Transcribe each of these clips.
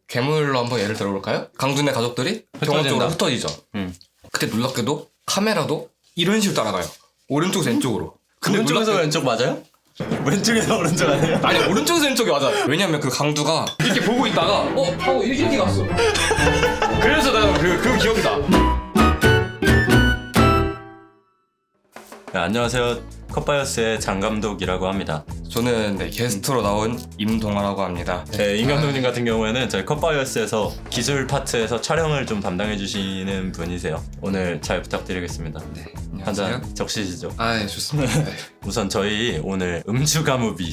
괴물로 한번 예를 들어볼까요? 강준의 가족들이 병원 쪽으로 흩어지죠. 그때 놀랍게도 카메라도 이런 식으로 따라가요. 오른쪽에서 왼쪽으로. 근데 오른쪽에서 왼쪽 맞아요? 왼쪽에서 오른쪽 아니에요? 아니 오른쪽에서 왼쪽이 맞아. 왜냐면 그 강두가 이렇게 보고 있다가 하고 이렇게 갔어. 그래서 내가 그 기억이 나. 네, 안녕하세요. 컷바이어스의 장 감독이라고 합니다. 저는 게스트로 나온 임동아라고 합니다. 네, 임 감독님 같은 경우에는 저희 컷바이어스에서 기술 파트에서 촬영을 좀 담당해 주시는 분이세요. 오늘 잘 부탁드리겠습니다. 네, 한잔 안녕하세요. 적시시죠. 아, 예, 좋습니다. 네. 우선 저희 오늘 음주가 무비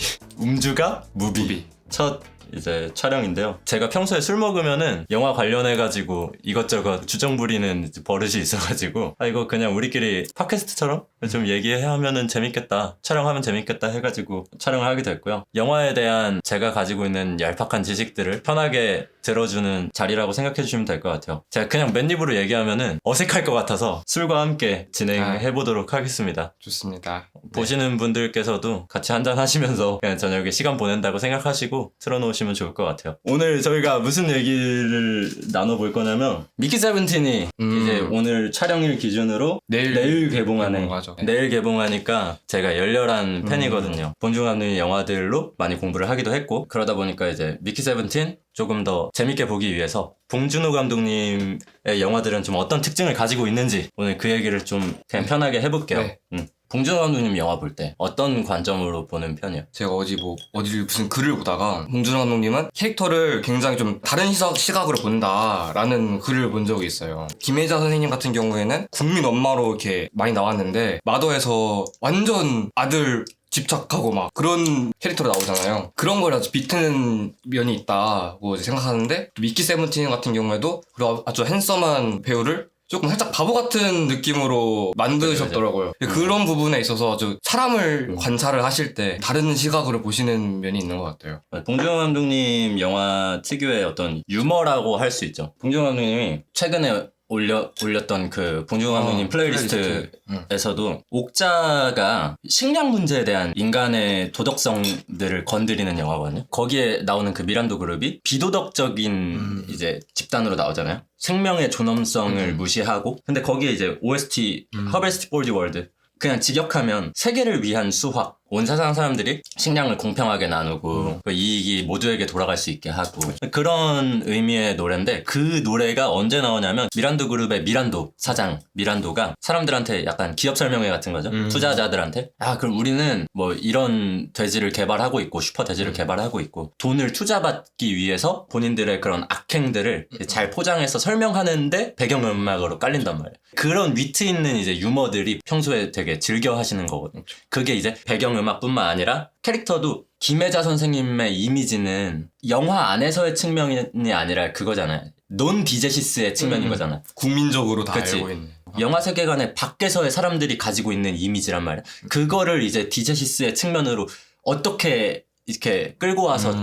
첫 이제 촬영인데요. 제가 평소에 술 먹으면은 영화 관련해가지고 이것저것 주정 부리는 버릇이 있어가지고 이거 그냥 우리끼리 팟캐스트처럼 좀 얘기하면은 재밌겠다, 촬영하면 재밌겠다 해가지고 촬영을 하게 됐고요. 영화에 대한 제가 가지고 있는 얄팍한 지식들을 편하게 들어주는 자리라고 생각해 주시면 될 것 같아요. 제가 그냥 맨입으로 얘기하면은 어색할 것 같아서 술과 함께 진행해 보도록 하겠습니다. 좋습니다. 보시는 분들께서도 같이 한잔 하시면서 그냥 저녁에 시간 보낸다고 생각하시고 틀어놓으시면 좋을 것 같아요. 오늘 저희가 무슨 얘기를 나눠볼 거냐면 미키 세븐틴이 이제 오늘 촬영일 기준으로 내일 개봉하네. 맞아. 내일 개봉하니까 제가 열렬한 팬이거든요. 봉준호 감독의 영화들로 많이 공부를 하기도 했고, 그러다 보니까 이제 미키 세븐틴 조금 더 재밌게 보기 위해서 봉준호 감독님의 영화들은 좀 어떤 특징을 가지고 있는지 오늘 그 얘기를 좀 그냥 편하게 해볼게요. 네. 봉준호 감독님 영화 볼 때 어떤 관점으로 보는 편이에요? 제가 어디 무슨 글을 보다가 봉준호 감독님은 캐릭터를 굉장히 좀 다른 시각으로 본다라는 글을 본 적이 있어요. 김혜자 선생님 같은 경우에는 국민 엄마로 이렇게 많이 나왔는데 마더에서 완전 아들 집착하고 막 그런 캐릭터로 나오잖아요. 그런 걸 아주 비트는 면이 있다고 생각하는데, 미키 세븐틴 같은 경우에도 아주 핸섬한 배우를 조금 살짝 바보 같은 느낌으로 만드셨더라고요. 그런 부분에 있어서 아주 사람을 관찰을 하실 때 다른 시각으로 보시는 면이 있는 것 같아요. 봉준호 감독님 영화 특유의 어떤 유머라고 할 수 있죠. 봉준호 감독님이 최근에 올렸던 그 봉준호 감독님 플레이리스트에서도 옥자가 식량 문제에 대한 인간의 도덕성들을 건드리는 영화거든요. 거기에 나오는 그 미란도 그룹이 비도덕적인 이제 집단으로 나오잖아요. 생명의 존엄성을 무시하고, 근데 거기에 이제 OST Harvest for the World, 그냥 직역하면 세계를 위한 수확, 온 세상 사람들이 식량을 공평하게 나누고 그 이익이 모두에게 돌아갈 수 있게 하고, 그런 의미의 노래인데, 그 노래가 언제 나오냐면 미란도 그룹의 미란도 사장 미란도가 사람들한테 약간 기업 설명회 같은 거죠. 투자자들한테 그럼 우리는 뭐 이런 돼지를 개발하고 있고 슈퍼 돼지를 개발하고 있고 돈을 투자받기 위해서 본인들의 그런 악행들을 잘 포장해서 설명하는데 배경음악으로 깔린단 말이에요. 그런 위트 있는 이제 유머들이 평소에 되게 즐겨 하시는 거거든요. 그게 이제 배경음악뿐만 아니라 캐릭터도 김혜자 선생님의 이미지는 영화 안에서의 측면이 아니라 그거잖아요. 논 디제시스의 측면인 거잖아. 국민적으로 다 알고 있는. 영화 세계관의 밖에서의 사람들이 가지고 있는 이미지란 말이야. 그거를 이제 디제시스의 측면으로 어떻게 이렇게 끌고 와서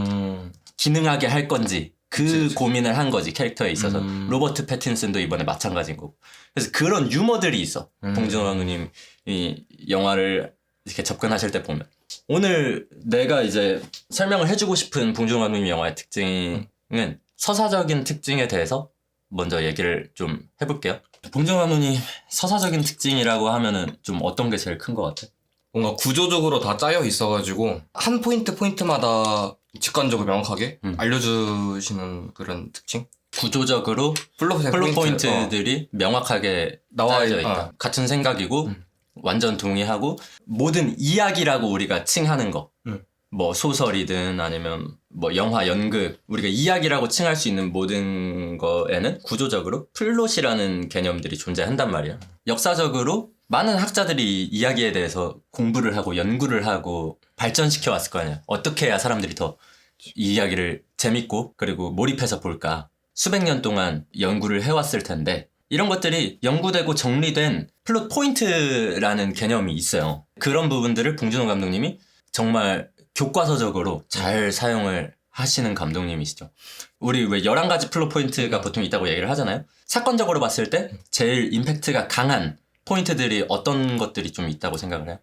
기능하게 할 건지 그치. 고민을 한 거지, 캐릭터에 있어서. 로버트 패틴슨도 이번에 마찬가지인 거고. 그래서 그런 유머들이 있어. 봉준호 감독님 이 영화를 이렇게 접근하실 때 보면. 오늘 내가 이제 설명을 해주고 싶은 봉준호 감독님 영화의 특징은 서사적인 특징에 대해서 먼저 얘기를 좀 해볼게요. 봉준호 감독님 서사적인 특징이라고 하면은 좀 어떤 게 제일 큰 것 같아? 뭔가 구조적으로 다 짜여 있어가지고 한 포인트마다 직관적으로 명확하게 알려주시는 그런 특징? 구조적으로 플롯 포인트들이 명확하게 나와져 있다. 같은 생각이고 완전 동의하고, 모든 이야기라고 우리가 칭하는 거, 뭐 소설이든 아니면 뭐 영화, 연극, 우리가 이야기라고 칭할 수 있는 모든 거에는 구조적으로 플롯이라는 개념들이 존재한단 말이야. 역사적으로 많은 학자들이 이야기에 대해서 공부를 하고 연구를 하고 발전시켜 왔을 거 아니야. 어떻게 해야 사람들이 더 이 이야기를 재밌고 그리고 몰입해서 볼까. 수백 년 동안 연구를 해왔을 텐데, 이런 것들이 연구되고 정리된 플롯 포인트라는 개념이 있어요. 그런 부분들을 봉준호 감독님이 정말 교과서적으로 잘 사용을 하시는 감독님이시죠. 우리 왜 11가지 플롯 포인트가 보통 있다고 얘기를 하잖아요. 사건적으로 봤을 때 제일 임팩트가 강한 포인트들이 어떤 것들이 좀 있다고 생각을 해요?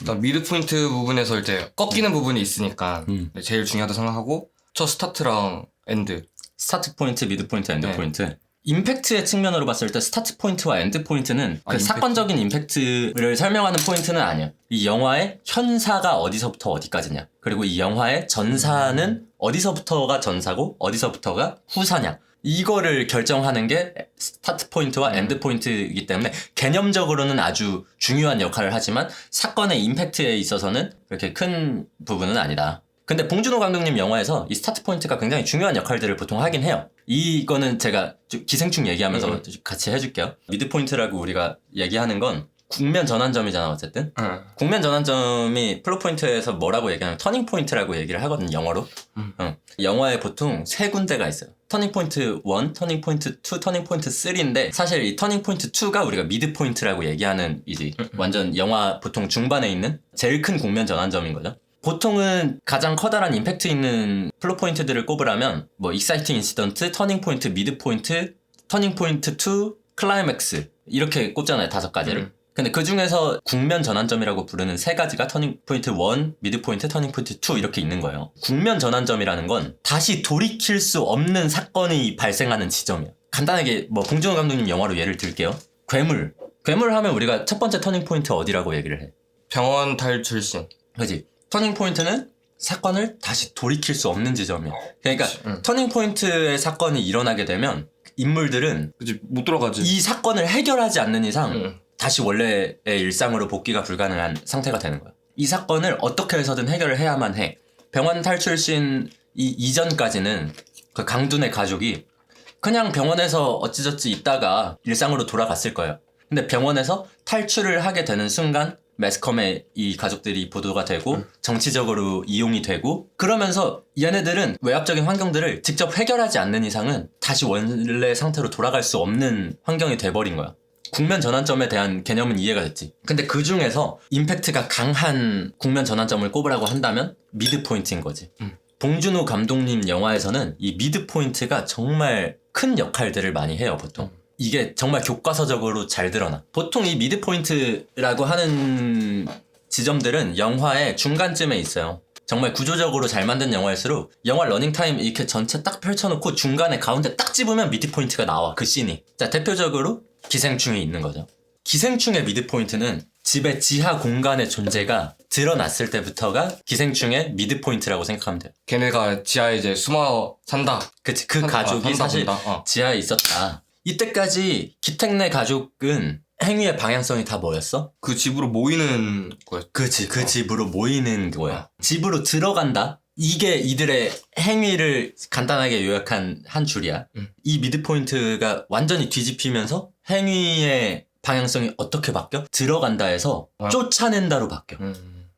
일단 미드 포인트 부분에서 이제 꺾이는 부분이 있으니까 제일 중요하다고 생각하고, 첫 스타트랑 엔드 스타트 포인트, 미드 포인트, 엔드 네. 포인트. 임팩트의 측면으로 봤을 때 스타트 포인트와 엔드 포인트는 그 임팩트? 사건적인 임팩트를 설명하는 포인트는 아니야. 이 영화의 현사가 어디서부터 어디까지냐. 그리고 이 영화의 전사는 어디서부터가 전사고 어디서부터가 후사냐. 이거를 결정하는 게 스타트 포인트와 엔드 포인트이기 때문에 개념적으로는 아주 중요한 역할을 하지만 사건의 임팩트에 있어서는 그렇게 큰 부분은 아니다. 근데 봉준호 감독님 영화에서 이 스타트 포인트가 굉장히 중요한 역할들을 보통 하긴 해요. 이거는 제가 좀 기생충 얘기하면서 좀 같이 해줄게요. 미드 포인트라고 우리가 얘기하는 건 국면 전환점이잖아 어쨌든. 국면 전환점이 플롯 포인트에서 뭐라고 얘기하냐면 터닝 포인트라고 얘기를 하거든 영어로. 영화에 보통 세 군데가 있어요. 터닝 포인트 1, 터닝 포인트 2, 터닝 포인트 3인데 사실 이 터닝 포인트 2가 우리가 미드 포인트라고 얘기하는 이제 완전 영화 보통 중반에 있는 제일 큰 국면 전환점인 거죠. 보통은 가장 커다란 임팩트 있는 플롯 포인트들을 꼽으라면 뭐 익사이팅 인시던트, 터닝 포인트, 미드 포인트, 터닝 포인트 2, 클라이맥스 이렇게 꼽잖아요. 5가지를. 근데 그 중에서 국면 전환점이라고 부르는 3가지가 터닝 포인트 1, 미드 포인트, 터닝 포인트 2 이렇게 있는 거예요. 국면 전환점이라는 건 다시 돌이킬 수 없는 사건이 발생하는 지점이야. 간단하게 뭐 봉준호 감독님 영화로 예를 들게요. 괴물. 괴물 하면 우리가 첫 번째 터닝 포인트 어디라고 얘기를 해? 병원 탈출씬. 그지? 터닝 포인트는 사건을 다시 돌이킬 수 없는 지점이야. 그러니까 터닝 포인트의 사건이 일어나게 되면 인물들은 그치, 못 돌아가지. 이 사건을 해결하지 않는 이상 다시 원래의 일상으로 복귀가 불가능한 상태가 되는 거야. 이 사건을 어떻게 해서든 해결을 해야만 해. 병원 탈출씬 이전까지는 그 강둔의 가족이 그냥 병원에서 어찌저찌 있다가 일상으로 돌아갔을 거예요. 근데 병원에서 탈출을 하게 되는 순간 매스컴에 이 가족들이 보도가 되고 정치적으로 이용이 되고 그러면서 얘네들은 외압적인 환경들을 직접 해결하지 않는 이상은 다시 원래 상태로 돌아갈 수 없는 환경이 돼버린 거야. 국면 전환점에 대한 개념은 이해가 됐지. 근데 그 중에서 임팩트가 강한 국면 전환점을 꼽으라고 한다면 미드 포인트인 거지. 봉준호 감독님 영화에서는 이 미드 포인트가 정말 큰 역할들을 많이 해요, 보통. 이게 정말 교과서적으로 잘 드러나. 보통 이 미드 포인트라고 하는 지점들은 영화의 중간쯤에 있어요. 정말 구조적으로 잘 만든 영화일수록 영화 러닝타임 이렇게 전체 딱 펼쳐놓고 중간에 가운데 딱 집으면 미드 포인트가 나와, 그 씬이. 자, 대표적으로 기생충이 있는 거죠. 기생충의 미드 포인트는 집의 지하 공간의 존재가 드러났을 때부터가 기생충의 미드 포인트라고 생각하면 돼요. 걔네가 지하에 이제 숨어 산다. 그치, 그 가족이 산다 사실 본다. 지하에 있었다. 이때까지 기택네 가족은 행위의 방향성이 다 뭐였어? 그 집으로 모이는 거였. 그치, 그 집으로 모이는 거야. 집으로 들어간다? 이게 이들의 행위를 간단하게 요약한 한 줄이야. 이 미드 포인트가 완전히 뒤집히면서 행위의 방향성이 어떻게 바뀌어? 들어간다에서 쫓아낸다로 바뀌어.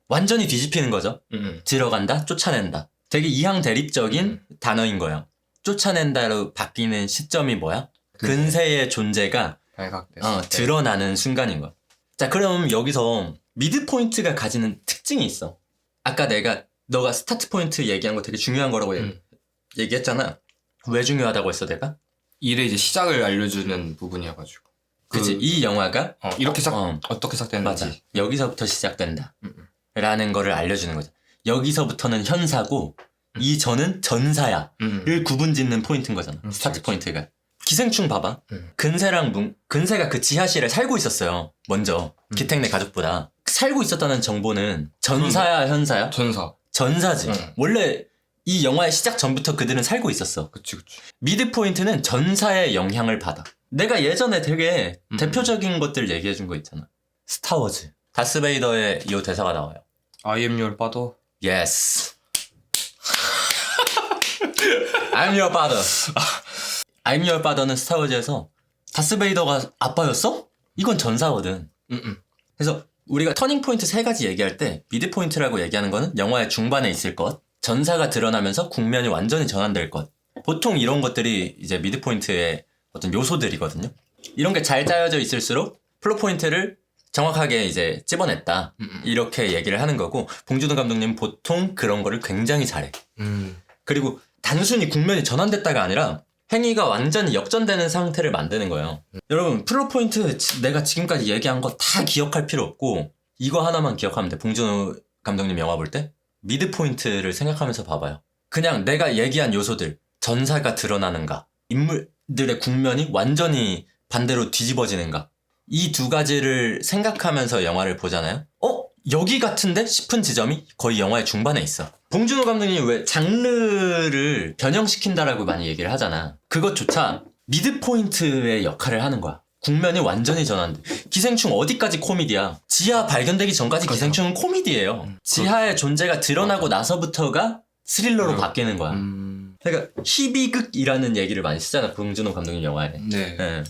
완전히 뒤집히는 거죠. 들어간다, 쫓아낸다. 되게 이항 대립적인 단어인 거예요. 쫓아낸다로 바뀌는 시점이 뭐야? 근세의 존재가 드러나는 순간인 거야. 자, 그럼 여기서 미드 포인트가 가지는 특징이 있어. 아까 너가 스타트 포인트 얘기한 거 되게 중요한 거라고 얘기했잖아. 왜 중요하다고 했어, 내가? 일의 이제 시작을 알려주는 부분이어가지고. 그치, 이 영화가 이렇게 어떻게 시작되는지. 맞아. 여기서부터 시작된다. 라는 거를 알려주는 거죠. 여기서부터는 현사고 이전은 전사야. 를 구분 짓는 포인트인 거잖아. 스타트 포인트가. 기생충 봐봐. 근세가 그 지하실에 살고 있었어요. 먼저. 기택네 가족보다. 살고 있었다는 정보는 전사야, 현사야? 전사지. 원래 이 영화의 시작 전부터 그들은 살고 있었어. 그치. 미드 포인트는 전사의 영향을 받아. 내가 예전에 되게 대표적인 것들 얘기해준 거 있잖아. 스타워즈. 다스베이더의 이 대사가 나와요. I am your father. Yes. I'm your father. I'm your father는 스타워즈에서 다스베이더가 아빠였어? 이건 전사거든. 그래서 우리가 터닝 포인트 3가지 얘기할 때 미드 포인트라고 얘기하는 거는 영화의 중반에 있을 것, 전사가 드러나면서 국면이 완전히 전환될 것. 보통 이런 것들이 이제 미드 포인트의 어떤 요소들이거든요. 이런 게 잘 짜여져 있을수록 플롯 포인트를 정확하게 이제 찝어냈다. 이렇게 얘기를 하는 거고, 봉준호 감독님은 보통 그런 거를 굉장히 잘해. 그리고 단순히 국면이 전환됐다가 아니라 행위가 완전히 역전되는 상태를 만드는 거예요. 여러분, 플롯 포인트 내가 지금까지 얘기한 거 다 기억할 필요 없고 이거 하나만 기억하면 돼. 봉준호 감독님 영화 볼 때 미드 포인트를 생각하면서 봐봐요. 그냥 내가 얘기한 요소들, 전사가 드러나는가, 인물들의 국면이 완전히 반대로 뒤집어지는가, 이 두 가지를 생각하면서 영화를 보잖아요. 여기 같은데 싶은 지점이 거의 영화의 중반에 있어. 봉준호 감독님이 왜 장르를 변형시킨다라고 많이 얘기를 하잖아. 그것조차 미드포인트의 역할을 하는 거야. 국면이 완전히 전환돼. 기생충 어디까지 코미디야? 지하 발견되기 전까지 기생충은 코미디예요. 지하의 존재가 드러나고 나서부터가 스릴러로 바뀌는 거야. 그러니까 희비극이라는 얘기를 많이 쓰잖아, 봉준호 감독님 영화에. 네. 예.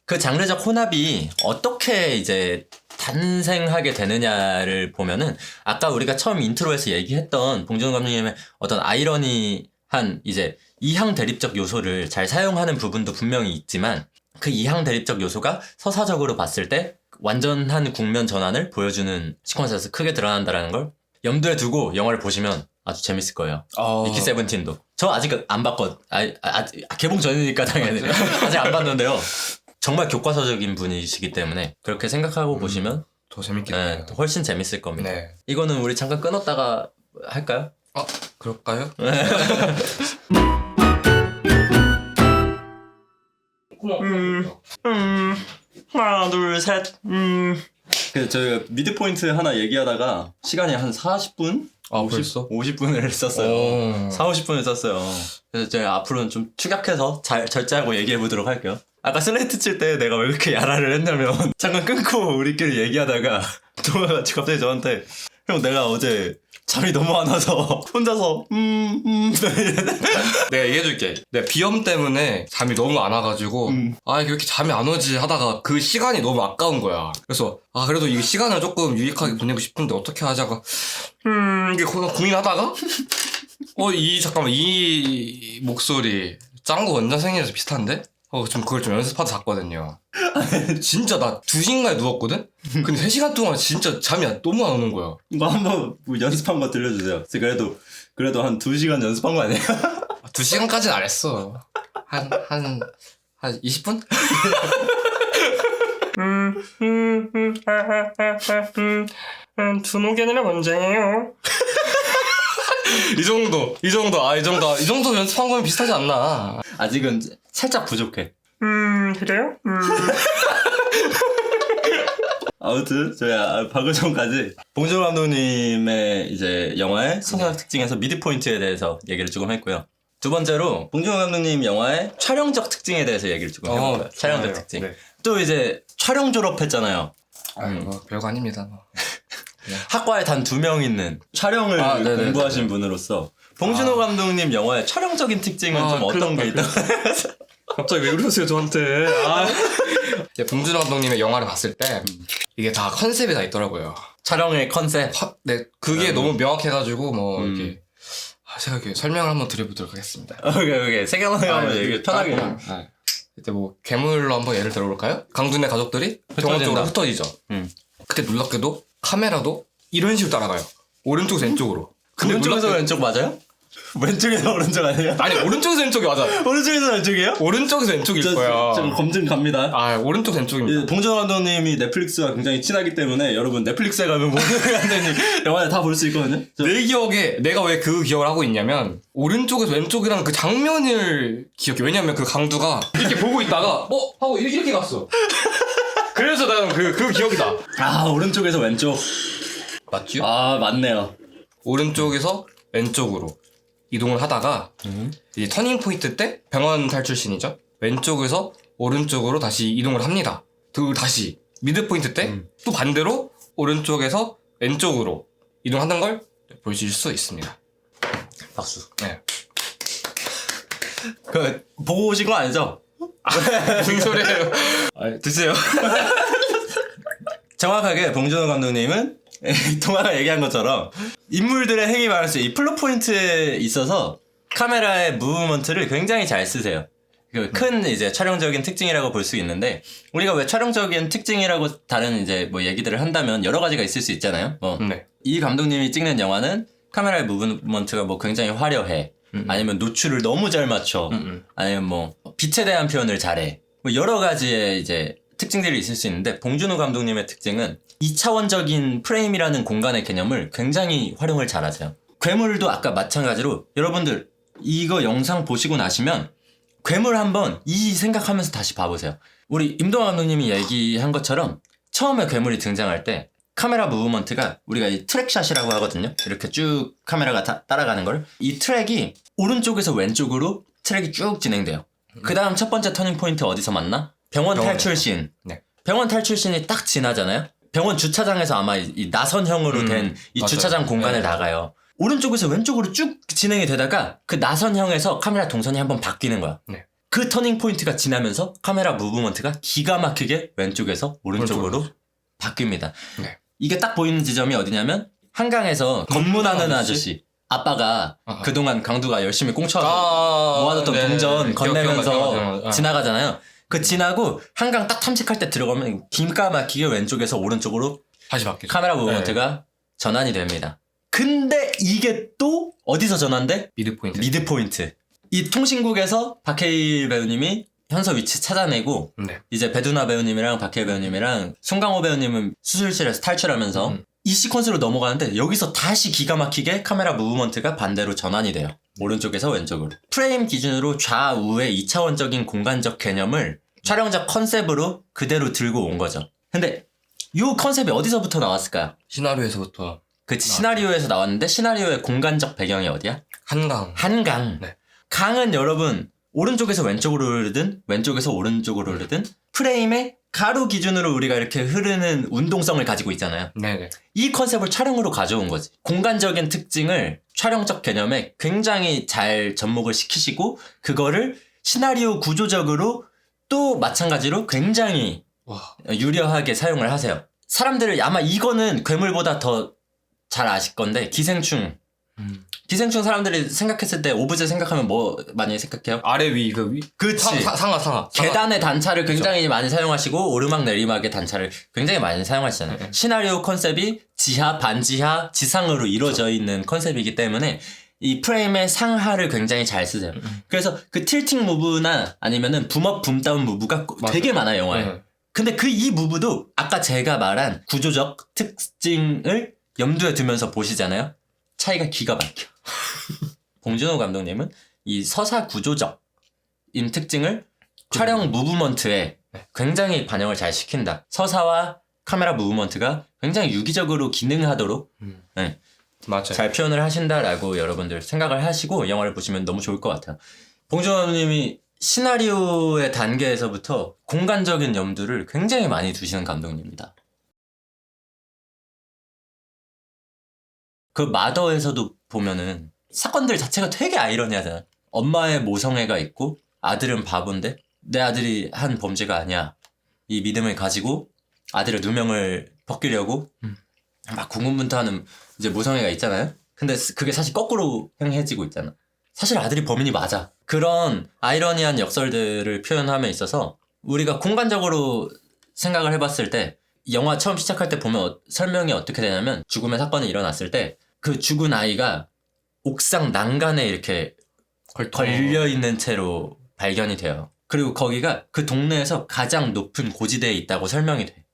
그 장르적 혼합이 어떻게 이제 탄생하게 되느냐를 보면은, 아까 우리가 처음 인트로에서 얘기했던 봉준호 감독님의 어떤 아이러니한 이제 이항 대립적 요소를 잘 사용하는 부분도 분명히 있지만, 그 이항 대립적 요소가 서사적으로 봤을 때 완전한 국면 전환을 보여주는 시퀀스에서 크게 드러난다는 걸 염두에 두고 영화를 보시면 아주 재밌을 거예요. 미키 세븐틴도. 저 아직 안 봤거든. 개봉 전이니까 당연히 아직 안 봤는데요. 정말 교과서적인 분이시기 때문에 그렇게 생각하고 보시면 더 재밌겠네요. 네, 훨씬 재밌을 겁니다. 네. 이거는 우리 잠깐 끊었다가 할까요? 그럴까요? 하나 둘 셋. 그래서 저희가 미드 포인트 하나 얘기하다가 시간이 한 40분? 벌써? 50분을 썼어요. 40-50분을 썼어요. 그래서 저희 앞으로는 좀 축약해서 잘 절제하고 얘기해 보도록 할게요. 아까 슬레이트 칠 때 내가 왜 이렇게 야라를 했냐면 잠깐 끊고 우리끼리 얘기하다가 동아가 갑자기 저한테 형 내가 어제 잠이 너무 안 와서 혼자서 내가 얘기해줄게. 내가 비염 때문에 잠이 너무 안 와가지고 왜 이렇게 잠이 안 오지 하다가 그 시간이 너무 아까운 거야. 그래서 그래도 이 시간을 조금 유익하게 보내고 싶은데 어떻게 하자가 이게 고민하다가 잠깐만 이 목소리 짱구 원장생이라서 비슷한데? 좀 그걸 좀 연습하다 잤거든요. 진짜 나 2시간에 누웠거든? 근데 3시간 동안 진짜 잠이 너무 안 오는 거야. 한번 연습한 거 들려주세요. 그래도 한 2시간 연습한 거 아니에요? 2시간까지는 안 했어. 한 20분? 두목이는 원장이에요. 이 정도 연습한 거면 비슷하지 않나. 아직은 살짝 부족해. 그래요? 아무튼 저희 방금 전까지 봉준호 감독님의 이제 영화의 서사적 특징에서 미드 포인트에 대해서 얘기를 조금 했고요. 두 번째로 봉준호 감독님 영화의 촬영적 특징에 대해서 얘기를 조금 해볼까요? 촬영적 특징. 네. 또 이제 촬영 졸업했잖아요. 별거 아닙니다. 학과에 단 2명 있는 촬영을 공부하신 분으로서 봉준호 감독님 영화의 촬영적인 특징은 좀 어떤 게 있다? 갑자기 왜 그러세요 저한테? 봉준호 감독님의 영화를 봤을 때 이게 다 컨셉이 다 있더라고요. 촬영의 컨셉. 네, 그게 너무 명확해가지고 이렇게 제가 이렇게 설명을 한번 드려보도록 하겠습니다. 오케이. 생각만 해보면 얘기 편하게. 이때 괴물로 한번 예를 들어볼까요? 강준의 가족들이 병원 쪽으로 흩어지죠. 그때 놀랍게도 카메라도 이런 식으로 따라가요. 오른쪽에서 왼쪽으로. 근데 오른쪽에서 왼쪽 맞아요? 왼쪽에서 오른쪽 아니에요? 아니 오른쪽에서 왼쪽이 맞아. 오른쪽에서 왼쪽이에요? 오른쪽에서 왼쪽일 거야. 저 검증 갑니다. 오른쪽 왼쪽입니다. 봉준호 감독님이 넷플릭스와 굉장히 친하기 때문에 여러분 넷플릭스에 가면 봉준호 감독님 영화를 다 볼 수 있거든요. 내 기억에 내가 왜 그 기억을 하고 있냐면 오른쪽에서 왼쪽이라는 그 장면을 기억해. 왜냐면 그 강두가 이렇게 보고 있다가 하고 이렇게 갔어. 그래서 나는 그 기억이다. 오른쪽에서 왼쪽. 맞죠? 맞네요. 오른쪽에서 왼쪽으로 이동을 하다가 이제 터닝 포인트 때 병원 탈출신이죠. 왼쪽에서 오른쪽으로 다시 이동을 합니다. 다시 미드 포인트 때 또 반대로 오른쪽에서 왼쪽으로 이동하는 걸 보실 수 있습니다. 박수. 네. 보고 오신 거 아니죠? 무슨 소리예요? 드세요. 정확하게 봉준호 감독님은 동아가 얘기한 것처럼 인물들의 행위 말할 이 플롯 포인트에 있어서 카메라의 무브먼트를 굉장히 잘 쓰세요. 큰 이제 촬영적인 특징이라고 볼 수 있는데, 우리가 왜 촬영적인 특징이라고 다른 이제 얘기들을 한다면 여러 가지가 있을 수 있잖아요. 네. 이 감독님이 찍는 영화는 카메라의 무브먼트가 굉장히 화려해. 아니면 노출을 너무 잘 맞춰. 아니면 빛에 대한 표현을 잘해. 여러 가지의 이제 특징들이 있을 수 있는데, 봉준호 감독님의 특징은 2차원적인 프레임이라는 공간의 개념을 굉장히 활용을 잘하세요. 괴물도 아까 마찬가지로 여러분들 이거 영상 보시고 나시면 괴물 한번 이 생각하면서 다시 봐보세요. 우리 임동환 감독님이 얘기한 것처럼 처음에 괴물이 등장할 때 카메라 무브먼트가 우리가 이 트랙샷이라고 하거든요. 이렇게 쭉 카메라가 따라가는 걸. 이 트랙이 오른쪽에서 왼쪽으로 트랙이 쭉 진행돼요. 그 다음 첫 번째 터닝 포인트 어디서 만나? 병원 탈출 씬. 네. 병원 탈출 씬이 딱 지나잖아요. 병원 주차장에서 아마 이 나선형으로 된 이 주차장 공간을 나가요. 오른쪽에서 왼쪽으로 쭉 진행이 되다가 그 나선형에서 카메라 동선이 한번 바뀌는 거야. 네. 그 터닝 포인트가 지나면서 카메라 무브먼트가 기가 막히게 왼쪽에서 오른쪽으로 바뀝니다. 네. 이게 딱 보이는 지점이 어디냐면 한강에서 검문하는 아저씨. 아빠가 그동안 강두가 열심히 꽁쳐 모아뒀던 동전 건네면서 지나가잖아요. 그 지나고 한강 딱 탐색할 때 들어가면 기가 막히게 왼쪽에서 오른쪽으로 다시 바뀌죠. 카메라 무브먼트가 전환이 됩니다. 근데 이게 또 어디서 전환돼? 미드 포인트. 미드 포인트. 이 통신국에서 박해일 배우님이 현서 위치 찾아내고 네. 이제 배두나 배우님이랑 박해일 배우님이랑 송강호 배우님은 수술실에서 탈출하면서 이 시퀀스로 넘어가는데 여기서 다시 기가 막히게 카메라 무브먼트가 반대로 전환이 돼요. 오른쪽에서 왼쪽으로. 프레임 기준으로 좌우의 2차원적인 공간적 개념을 촬영적 컨셉으로 그대로 들고 온 거죠. 근데 이 컨셉이 어디서부터 나왔을까요? 시나리오에서부터 그 시나리오에서 나왔는데 시나리오의 공간적 배경이 어디야? 한강. 한강. 네. 강은 여러분 오른쪽에서 왼쪽으로 흐르든 왼쪽에서 오른쪽으로 흐르든 프레임의 가로 기준으로 우리가 이렇게 흐르는 운동성을 가지고 있잖아요. 네네. 이 컨셉을 촬영으로 가져온 거지. 공간적인 특징을 촬영적 개념에 굉장히 잘 접목을 시키시고 그거를 시나리오 구조적으로 또 마찬가지로 굉장히 와. 유려하게 사용을 하세요. 사람들을 아마 이거는 괴물보다 더 잘 아실 건데 기생충. 기생충 사람들이 생각했을 때 오브제 생각하면 뭐 많이 생각해요? 아래 위 그 위. 그치. 상하. 계단의 단차를 굉장히 많이 사용하시고 오르막 내리막의 단차를 굉장히 많이 사용하시잖아요. 네. 시나리오 컨셉이 지하, 반지하, 지상으로 이루어져 있는 컨셉이기 때문에 이 프레임의 상하를 굉장히 잘 쓰세요. 그래서 그 틸팅 무브나 아니면은 붐업 붐다운 무브가 되게 많아요, 영화에. 네. 근데 그 이 무브도 아까 제가 말한 구조적 특징을 염두에 두면서 보시잖아요. 차이가 기가 막혀. 봉준호 감독님은 이 서사 구조적인 특징을 촬영 무브먼트에 굉장히 반영을 잘 시킨다. 서사와 카메라 무브먼트가 굉장히 유기적으로 기능하도록 네, 맞아요. 잘 표현을 하신다라고 여러분들 생각을 하시고 영화를 보시면 너무 좋을 것 같아요. 봉준호 감독님이 시나리오의 단계에서부터 공간적인 염두를 굉장히 많이 두시는 감독님입니다. 그 마더에서도 보면은 사건들 자체가 되게 아이러니하잖아. 엄마의 모성애가 있고 아들은 바본데 내 아들이 한 범죄가 아니야. 이 믿음을 가지고 아들의 누명을 벗기려고 막 궁금분투하는 이제 모성애가 있잖아요. 근데 그게 사실 거꾸로 행해지고 있잖아. 사실 아들이 범인이 맞아. 그런 아이러니한 역설들을 표현함에 있어서 우리가 공간적으로 생각을 해봤을 때 영화 처음 시작할 때 보면 설명이 어떻게 되냐면 죽음의 사건이 일어났을 때 그 죽은 아이가 옥상 난간에 이렇게 걸려있는 채로 발견이 돼요. 그리고 거기가 그 동네에서 가장 높은 고지대에 있다고 설명이 돼.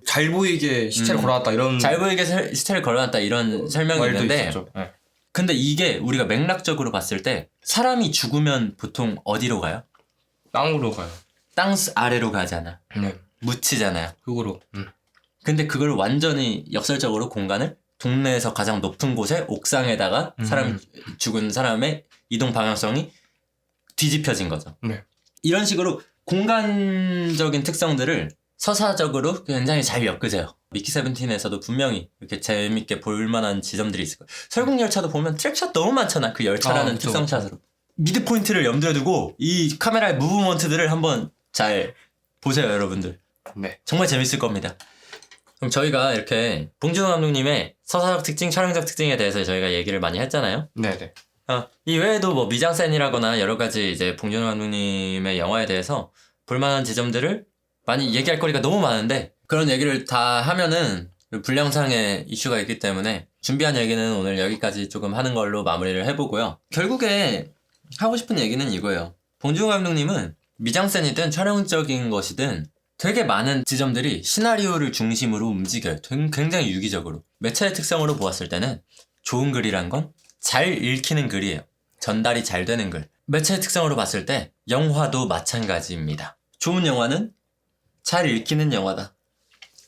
잘 보이게 시체를 걸어놨다 이런. 잘 보이게 시체를 걸어놨다 이런 설명이 말도 있는데 있었죠. 네. 근데 이게 우리가 맥락적으로 봤을 때 사람이 죽으면 보통 어디로 가요? 땅으로 가요. 땅 아래로 가잖아. 네. 묻히잖아요. 흙으로. 근데 그걸 완전히 역설적으로 공간을 동네에서 가장 높은 곳에 옥상에다가 죽은 사람의 이동 방향성이 뒤집혀진 거죠. 네. 이런 식으로 공간적인 특성들을 서사적으로 굉장히 잘 엮으세요. 미키 세븐틴에서도 분명히 이렇게 재밌게 볼만한 지점들이 있을 거예요. 설국열차도 보면 트랙샷 너무 많잖아. 그 열차라는 특성샷으로. 미드 포인트를 염두에 두고 이 카메라의 무브먼트들을 한번 잘 보세요, 여러분들. 네. 정말 재밌을 겁니다. 그럼 저희가 이렇게 봉준호 감독님의 서사적 특징, 촬영적 특징에 대해서 저희가 얘기를 많이 했잖아요. 네네. 이 외에도 뭐 미장센이라거나 여러 가지 이제 봉준호 감독님의 영화에 대해서 볼만한 지점들을 많이 얘기할 거리가 너무 많은데 그런 얘기를 다 하면은 분량상의 이슈가 있기 때문에 준비한 얘기는 오늘 여기까지 조금 하는 걸로 마무리를 해보고요. 결국에 하고 싶은 얘기는 이거예요. 봉준호 감독님은 미장센이든 촬영적인 것이든 되게 많은 지점들이 시나리오를 중심으로 움직여요. 굉장히 유기적으로. 매체의 특성으로 보았을 때는 좋은 글이란 건 잘 읽히는 글이에요. 전달이 잘 되는 글. 매체의 특성으로 봤을 때 영화도 마찬가지입니다. 좋은 영화는 잘 읽히는 영화다.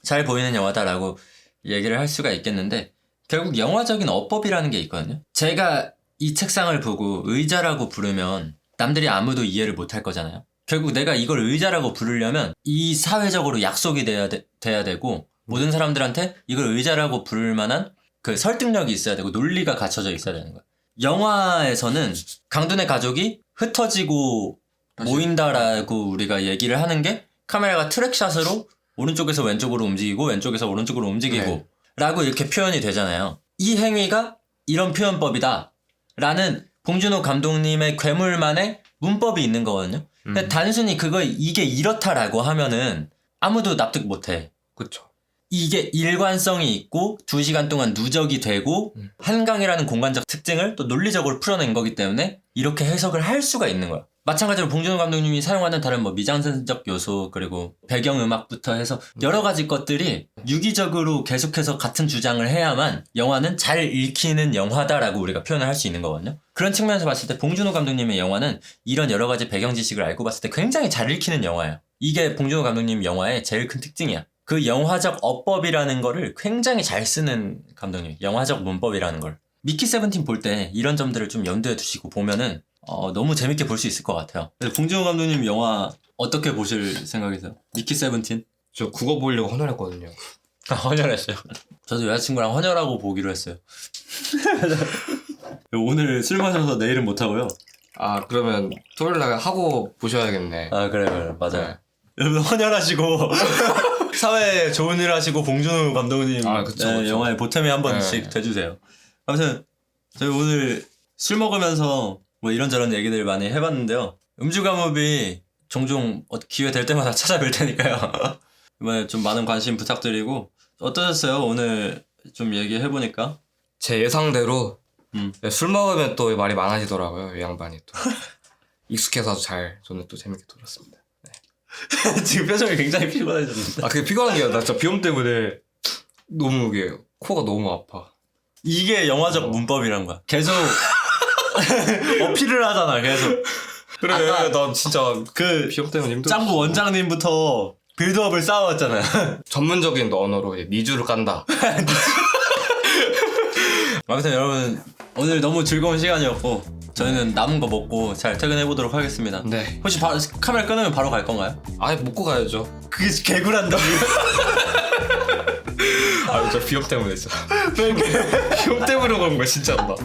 잘 보이는 영화다라고 얘기를 할 수가 있겠는데 결국 영화적인 어법이라는 게 있거든요. 제가 이 책상을 보고 의자라고 부르면 남들이 아무도 이해를 못할 거잖아요. 결국 내가 이걸 의자라고 부르려면 이 사회적으로 약속이 돼야 되고 모든 사람들한테 이걸 의자라고 부를 만한 그 설득력이 있어야 되고 논리가 갖춰져 있어야 되는 거야. 영화에서는 강둔의 가족이 흩어지고 모인다라고 우리가 얘기를 하는 게 카메라가 트랙샷으로 오른쪽에서 왼쪽으로 움직이고 왼쪽에서 오른쪽으로 움직이고 라고 이렇게 표현이 되잖아요. 이 행위가 이런 표현법이다 라는 봉준호 감독님의 괴물만의 문법이 있는 거거든요. 근데 단순히 이게 이렇다라고 하면은 아무도 납득 못해. 그쵸. 이게 일관성이 있고 2시간 동안 누적이 되고 한강이라는 공간적 특징을 또 논리적으로 풀어낸 거기 때문에 이렇게 해석을 할 수가 있는 거야. 마찬가지로 봉준호 감독님이 사용하는 다른 뭐 미장센적 요소 그리고 배경음악부터 해서 여러 가지 것들이 유기적으로 계속해서 같은 주장을 해야만 영화는 잘 읽히는 영화다라고 우리가 표현을 할 수 있는 거거든요. 그런 측면에서 봤을 때 봉준호 감독님의 영화는 이런 여러 가지 배경 지식을 알고 봤을 때 굉장히 잘 읽히는 영화예요. 이게 봉준호 감독님 영화의 제일 큰 특징이야. 그 영화적 어법이라는 거를 굉장히 잘 쓰는 감독님, 영화적 문법이라는 걸. 미키 세븐틴 볼 때 이런 점들을 좀 염두에 두시고 보면은 너무 재밌게 볼 수 있을 것 같아요. 봉준호 감독님 영화 어떻게 보실 생각이세요? 미키 세븐틴? 저 그거 보려고 헌혈했거든요. 헌혈했어요. 저도 여자친구랑 헌혈하고 보기로 했어요. 오늘 술 마셔서 내일은 못하고요. 아 그러면 토요일날 하고 보셔야겠네. 아 그래 맞아요. 네. 여러분 헌혈하시고 사회에 좋은 일 하시고 봉준호 감독님 그쵸. 영화에 보탬이 한 번씩 돼주세요. 아무튼 저희 오늘 술 먹으면서 뭐 이런저런 얘기들 많이 해봤는데요. 음주감업이 종종 기회 될 때마다 찾아뵐 테니까요. 이번에 좀 많은 관심 부탁드리고 어떠셨어요? 오늘 좀 얘기해보니까 제 예상대로 술 먹으면 또 말이 많아지더라고요. 이 양반이 또 익숙해서 저는 또 재밌게 들었습니다. 지금 표정이 굉장히 피곤해졌는데. 그게 피곤한 게 나 진짜 비염 때문에 너무 이게 코가 너무 아파. 이게 영화적 문법이란 거야. 계속 어필을 하잖아. 계속. 그래 아까 나 진짜 그 비염 때문에 힘들어. 짱구 원장님부터 빌드업을 쌓아왔잖아요. 전문적인 언어로 이제 니주를 깐다. 아무튼 여러분 오늘 너무 즐거운 시간이었고 저희는 남은 거 먹고 잘 퇴근해보도록 하겠습니다. 네. 혹시 카메라 끊으면 바로 갈 건가요? 아예 먹고 가야죠. 그게 개구란다. 저 비염 때문에 진짜. 비염 때문에 그런 거야 진짜 나.